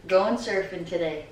Going surfing today.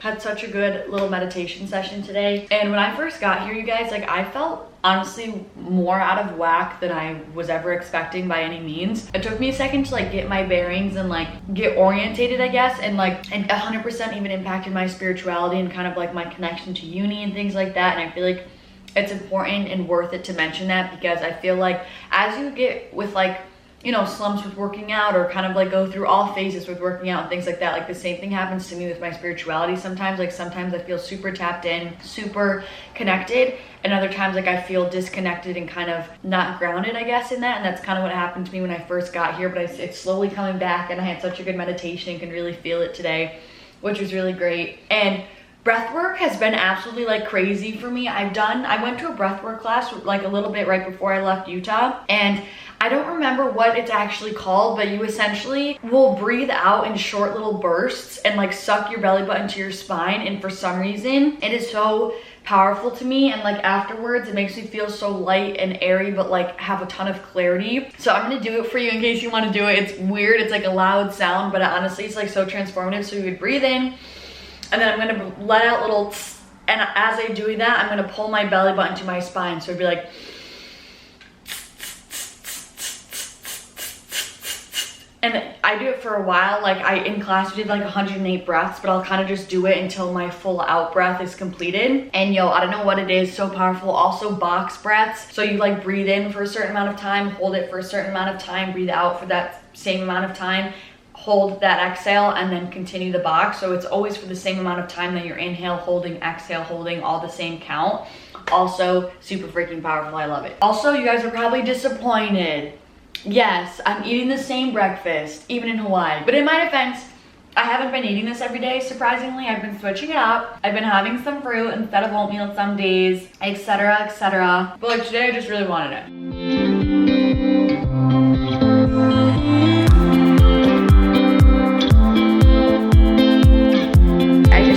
Had such a good little meditation session today, and when I first got here, you guys, like, I felt honestly more out of whack than I was ever expecting by any means. It took me a second to like get my bearings and like get orientated, I guess, and like it 100% even impacted my spirituality and kind of like my connection to uni and things like that. And I feel like it's important and worth it to mention that, because I feel like as you get with like, you know, slumps with working out, or kind of like go through all phases with working out and things like that, like the same thing happens to me with my spirituality sometimes. Like sometimes I feel super tapped in, super connected, and other times like I feel disconnected and kind of not grounded, I guess, in that. And that's kind of what happened to me when I first got here, but it's slowly coming back, and I had such a good meditation and can really feel it today, which was really great. And breath work has been absolutely like crazy for me. I went to a breath work class like a little bit right before I left Utah, and I don't remember what it's actually called, but you essentially will breathe out in short little bursts and like suck your belly button to your spine. And for some reason, it is so powerful to me. And like afterwards, it makes me feel so light and airy, but like have a ton of clarity. So I'm gonna do it for you in case you wanna do it. It's weird, it's like a loud sound, but honestly, it's like so transformative. So you would breathe in, and then I'm gonna let out little tss, and as I do that, I'm gonna pull my belly button to my spine. So it'd be like, and I do it for a while. Like in class we did like 108 breaths, but I'll kind of just do it until my full out breath is completed. And yo, I don't know what it is, so powerful. Also box breaths. So you like breathe in for a certain amount of time, hold it for a certain amount of time, breathe out for that same amount of time, hold that exhale, and then continue the box. So it's always for the same amount of time that you're inhale, holding, exhale, holding, all the same count. Also super freaking powerful. I love it. Also, you guys are probably disappointed. Yes, I'm eating the same breakfast, even in Hawaii. But in my defense, I haven't been eating this every day, surprisingly. I've been switching it up. I've been having some fruit instead of oatmeal some days, etc., etc. But like today, I just really wanted it.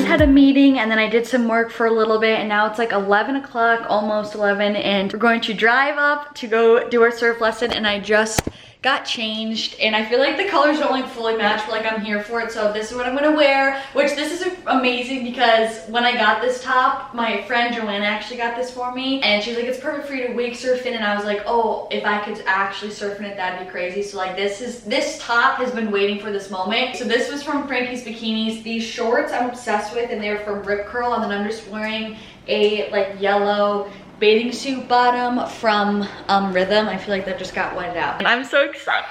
Had a meeting, and then I did some work for a little bit, and now it's like 11 o'clock, almost 11, and we're going to drive up to go do our surf lesson. And I just got changed, and I feel like the colors don't like fully match, but like I'm here for it. So this is what I'm gonna wear, which this is amazing because when I got this top, my friend Joanna actually got this for me, and she's like, it's perfect for you to wake surf in. And I was like, oh, if I could actually surf in it, that'd be crazy. So like this top has been waiting for this moment. So this was from Frankie's Bikinis. These shorts I'm obsessed with, and they're from Rip Curl, and then I'm just wearing a like yellow bathing suit bottom from Rhythm. I feel like that just got wetted out. I'm so excited.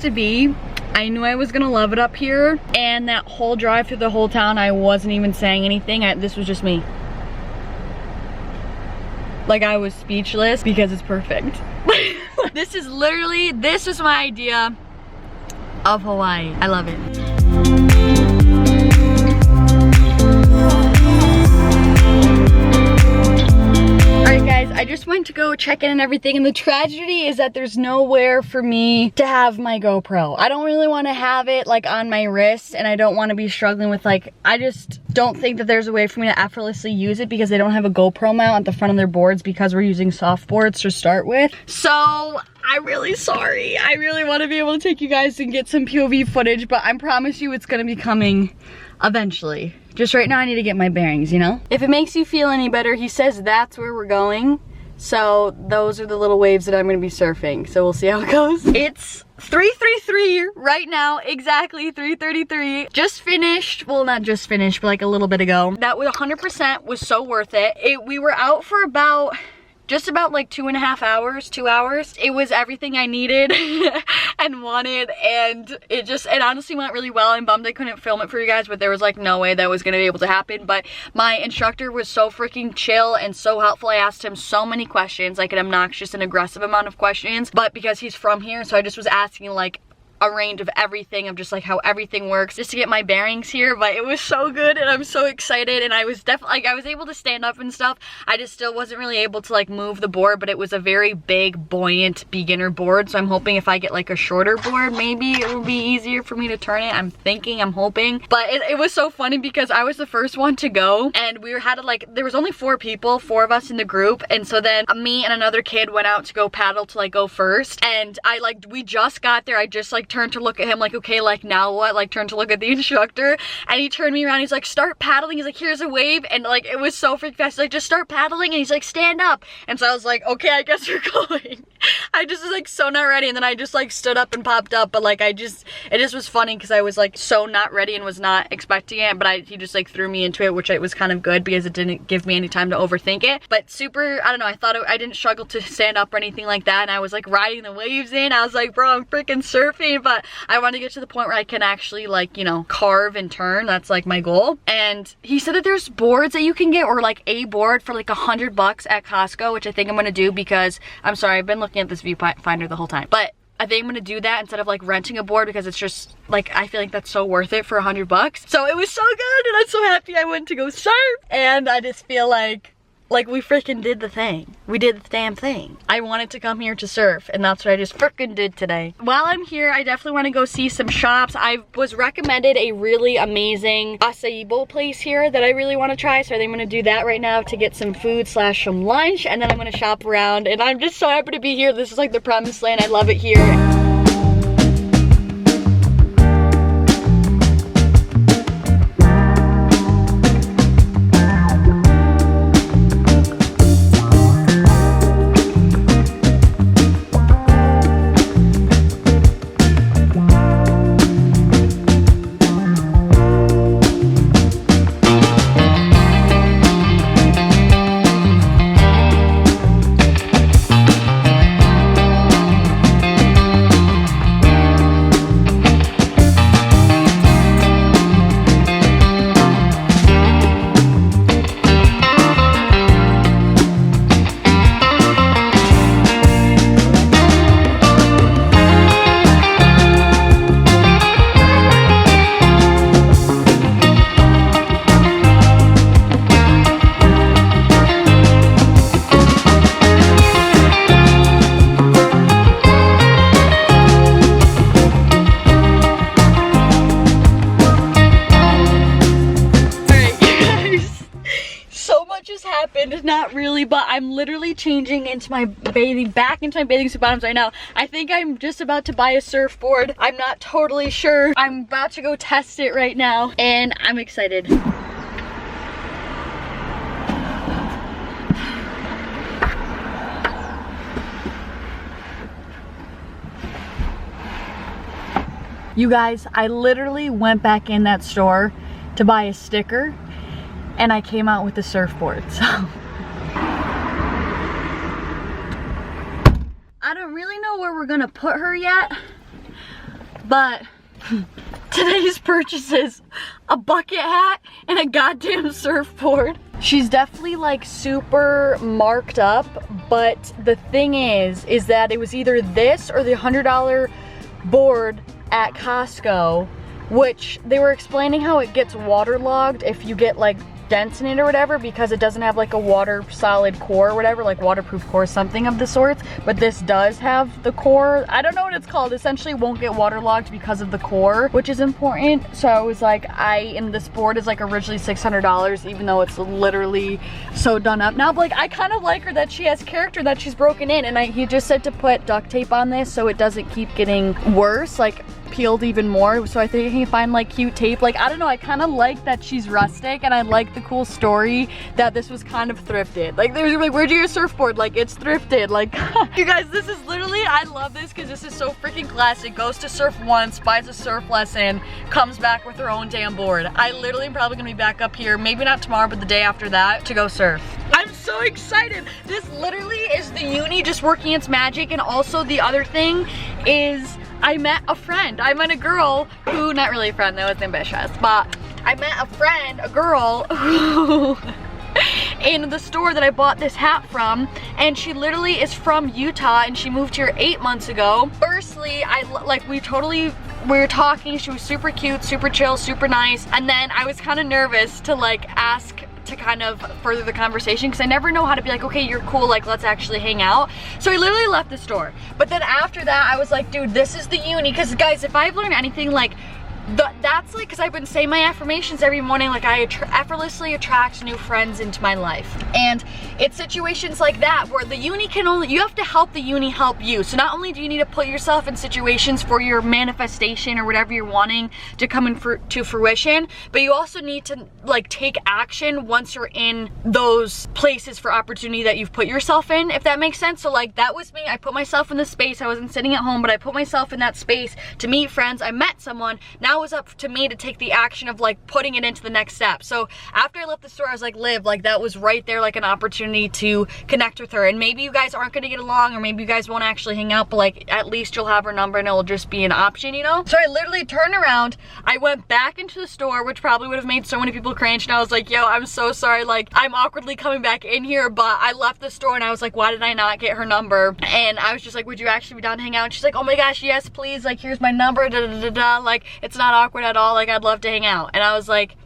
to be. I knew I was gonna love it up here, and that whole drive through the whole town, I wasn't even saying anything. This was just me. Like, I was speechless because it's perfect. This is my idea of Hawaii. I love it. Alright guys, I just went to go check in and everything, and the tragedy is that there's nowhere for me to have my GoPro. I don't really want to have it like on my wrist, and I don't want to be struggling with like, I just don't think that there's a way for me to effortlessly use it because they don't have a GoPro mount at the front of their boards because we're using soft boards to start with. So I'm really sorry. I really want to be able to take you guys and get some POV footage, but I promise you it's going to be coming eventually. Just right now I need to get my bearings, you know? If it makes you feel any better, he says that's where we're going. So those are the little waves that I'm gonna be surfing. So we'll see how it goes. It's 3:33 right now, exactly 3:33. Just finished, well not just finished, but like a little bit ago. That was 100% was so worth it. We were out for just about like 2.5 hours, 2 hours. It was everything I needed and wanted, and it honestly went really well. I'm bummed I couldn't film it for you guys, but there was like no way that was gonna be able to happen. But my instructor was so freaking chill and so helpful. I asked him so many questions, like an obnoxious and aggressive amount of questions, but because he's from here, so I just was asking like a range of everything, of just like how everything works, just to get my bearings here. But it was so good, and I'm so excited, and I was definitely like, I was able to stand up and stuff. I just still wasn't really able to like move the board, but it was a very big, buoyant beginner board, so I'm hoping if I get like a shorter board, maybe it will be easier for me to turn it. I'm hoping. But it was so funny because I was the first one to go, and there was only 4 people, 4 of us in the group, and so then me and another kid went out to go paddle to like go first, and we just got there. I just like turned to look at him like, okay, like now what? Like turned to look at the instructor, and he turned me around, he's like, start paddling. He's like, here's a wave, and like it was so freaking fast. He's like, just start paddling, and he's like, stand up. And so I was like, okay, I guess we're going. I just was like so not ready, and then I just like stood up and popped up, but like it just was funny because I was like so not ready and was not expecting it, but he just like threw me into it, which it was kind of good because it didn't give me any time to overthink it. But super, I don't know, I didn't struggle to stand up or anything like that, and I was like riding the waves in. I was like, bro, I'm freaking surfing. But I want to get to the point where I can actually like, you know, carve and turn. That's like my goal. And he said that there's boards that you can get, or like a board for like $100 at Costco, which I think I'm gonna do because, I'm sorry, I've been looking at this viewfinder the whole time, but I think I'm gonna do that instead of like renting a board, because it's just like, I feel like that's so worth it for $100. So it was so good, and I'm so happy I went to go surf, and I just feel like we freaking did the thing. We did the damn thing. I wanted to come here to surf, and that's what I just freaking did today. While I'm here, I definitely want to go see some shops. I was recommended a really amazing acai bowl place here that I really want to try, so I think I'm going to do that right now to get some food / some lunch, and then I'm going to shop around, and I'm just so happy to be here. This is like the promised land. I love it here. Not really, but I'm literally changing into my back into my bathing suit bottoms right now. I think I'm just about to buy a surfboard. I'm not totally sure. I'm about to go test it right now, and I'm excited. You guys, I literally went back in that store to buy a sticker, and I came out with a surfboard, so. I don't really know where we're gonna put her yet, But today's purchases, a bucket hat and a goddamn surfboard. She's definitely like super marked up, but the thing is that it was either this or the $100 board at Costco, which they were explaining how it gets waterlogged if you get like dents in it or whatever, because it doesn't have like a water solid core or whatever, like waterproof core, something of the sorts. But this does have the core. I don't know what it's called. Essentially won't get waterlogged because of the core, which is important. So I was like, and this board is like originally $600, even though it's literally so done up now. But like, I kind of like her that she has character, that she's broken in. And he just said to put duct tape on this so it doesn't keep getting worse, like peeled even more. So I think he can find like cute tape. Like, I don't know, I kind of like that she's rustic, and I like the cool story that this was kind of thrifted. Like, there's like, where'd you get your surfboard? Like, it's thrifted. Like, you guys, this is literally, I love this because this is so freaking classic. Goes to surf once, buys a surf lesson, comes back with her own damn board. I literally am probably gonna be back up here, maybe not tomorrow, but the day after that, to go surf. I'm so excited. This literally is the uni just working its magic. And also the other thing is, I met a friend. I met a girl who, not really a friend, that was ambitious, but I met a friend, a girl who in the store that I bought this hat from, and she literally is from Utah and she moved here 8 months ago. Firstly, we were talking, she was super cute, super chill, super nice, and then I was kind of nervous to like ask to kind of further the conversation because I never know how to be like, okay, you're cool, like let's actually hang out. So I literally left the store. But then after that, I was like, dude, this is the uni. Because guys, if I've learned anything, like that's like, because I've been saying my affirmations every morning, like I effortlessly attract new friends into my life. And it's situations like that where the uni can only, you have to help the uni help you. So not only do you need to put yourself in situations for your manifestation or whatever you're wanting to come to fruition, but you also need to like take action once you're in those places for opportunity that you've put yourself in, if that makes sense. So like, that was me. I put myself in the space. I wasn't sitting at home, but I put myself in that space to meet friends. I met someone. Now it was up to me to take the action of like putting it into the next step. So after I left the store, I was like, Liv, like that was right there, like an opportunity to connect with her. And maybe you guys aren't gonna get along, or maybe you guys won't actually hang out, but like at least you'll have her number and it'll just be an option, you know? So I literally turned around, I went back into the store, which probably would have made so many people cringe, and I was like, yo, I'm so sorry, like I'm awkwardly coming back in here, but I left the store and I was like, why did I not get her number? And I was just like, would you actually be down to hang out? And she's like, oh my gosh, yes, please, like here's my number, da da da da, like it's not awkward at all, like I'd love to hang out. And I was like,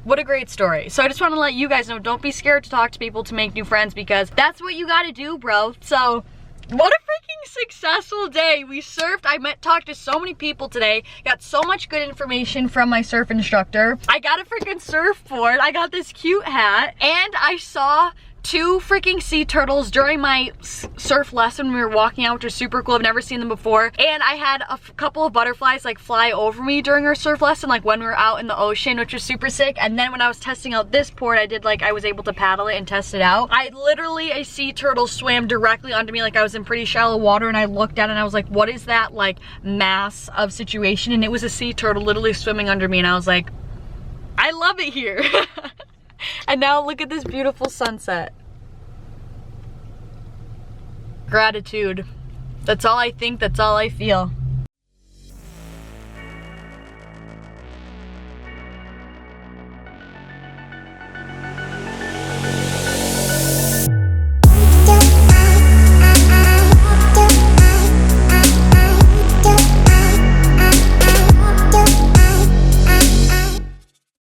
what a great story. So I just want to let you guys know, don't be scared to talk to people, to make new friends, because that's what you gotta do, bro. So what a freaking successful day. We surfed, talked to so many people today, got so much good information from my surf instructor. I got a freaking surfboard, I got this cute hat, and I saw 2 freaking sea turtles during my surf lesson when we were walking out, which was super cool. I've never seen them before. And I had a couple of butterflies like fly over me during our surf lesson, like when we were out in the ocean, which was super sick. And then when I was testing out this board, I was able to paddle it and test it out. A sea turtle swam directly onto me, like I was in pretty shallow water, and I looked at it and I was like, what is that like mass of situation? And it was a sea turtle literally swimming under me, and I was like, I love it here. And now look at this beautiful sunset. Gratitude. That's all I think, that's all I feel.